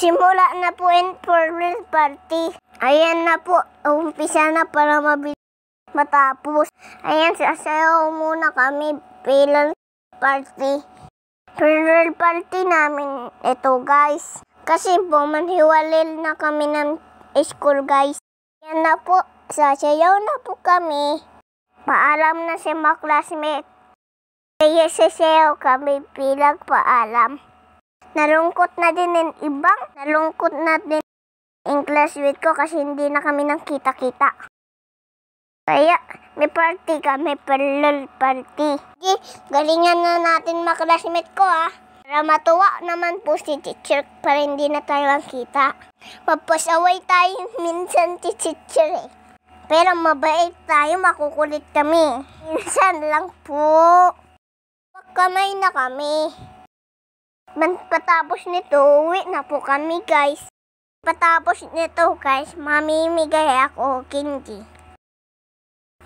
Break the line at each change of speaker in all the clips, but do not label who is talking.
Simula na po in farewell party. Ayan na po, umpisa na para matapos. Ayan, sasayaw muna kami bilang party. Farewell party namin ito, guys. Kasi po, manhiwalil na kami ng school, guys. Ayan na po, sasayaw na po kami. Paalam na si mga classmate. Kaya sasayaw kami bilang paalam. Nalungkot na din yung ibang. Nalungkot na din yung classmate ko kasi hindi na kami nang kita-kita. Kaya may party kami, farewell party. Sige, galingan na natin mga classmate ko para matuwa naman po si teacher para hindi na tayo ang kita. Mapasaway tayo minsan si teacher Pero mabait tayo, makukulit kami. Minsan lang po. Kamay na kami. Patapos nito, uwi na po kami, guys. Patapos nito, guys, mamimigay ako candy.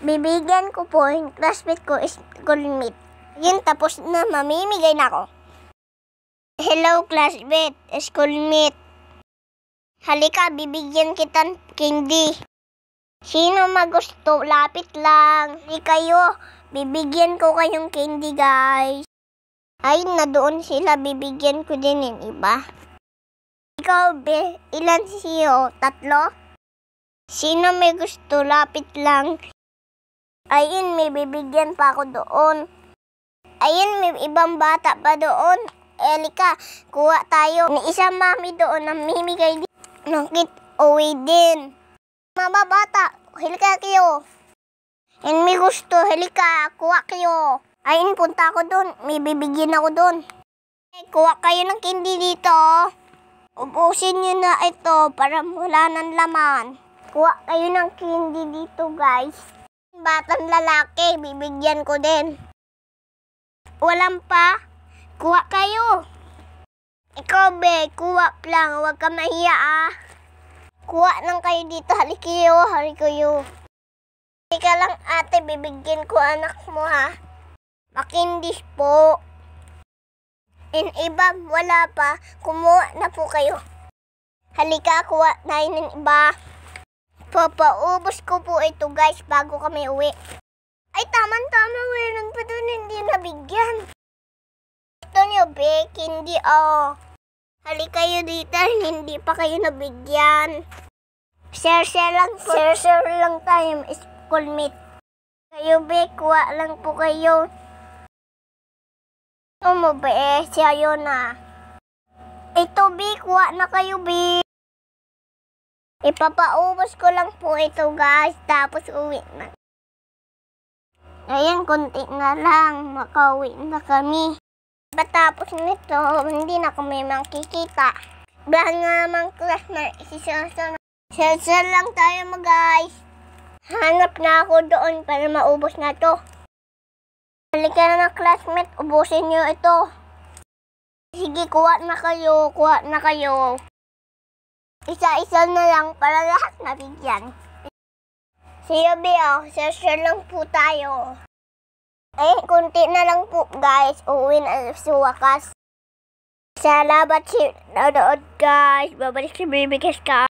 Bibigyan ko po yung classmate ko, schoolmate. Yun, tapos na, mamimigay na ako. Hello, classmate, schoolmate. Halika, bibigyan kita ng candy. Sino magusto? Lapit lang. Hindi kayo. Bibigyan ko kayong candy, guys. Ay, na doon sila. Bibigyan ko din yung iba. Ikaw, ilan siyo? 3? Sino may gusto? Lapit lang. Ayun, may bibigyan pa ako doon. Ayun, may ibang bata pa doon. Elika, kuha tayo. Ni isang mami doon na mimigay din. Nakit, uwi din. Mga bata, halika kayo. And may gusto, halika, kuha kayo. Ayun, punta ako doon. May bibigyan ako doon. Kuha kayo ng candy dito. Ubusin nyo na ito para wala ng laman. Kuha kayo ng candy dito, guys. Batang lalaki, bibigyan ko din. Walang pa? Kuha kayo. Ikaw, be, kuha lang. Huwag ka mahiya, Kuha lang kayo dito. Halika kayo. Halika lang, ate, bibigyan ko anak mo, Makindis po. In iba, wala pa. Kumuha na po kayo. Halika, kuha na ng iba. Papaubos ko po ito, guys, bago kami uwi. Ay, tama-tama, meron pa doon hindi nabigyan. Ito niyo, be, hindi, Halika kayo dito, hindi pa kayo nabigyan. Share lang po. Share lang tayo, schoolmate. Kayo, be, kuha lang po kayo. Mo, be, siya na. Ito, be, kuha na kayo, be. Ipapaubos ko lang po ito, guys, tapos uwi na. Ayan, konti na lang, makauwi na kami. Patapos nito, hindi na kami makikita. Dahil nga mga class na isisasar lang tayo, guys. Hanap na ako doon para maubos na to. Halika na, classmate, ubusin nyo ito. Sige, kuha na kayo. Isa-isa na lang para lahat nabigyan. Sige, share lang po tayo. Ay, kunti na lang po, guys. Uwi na sa wakas. Salamat sa nanood, guys. Babalik si Baby Kiss ka.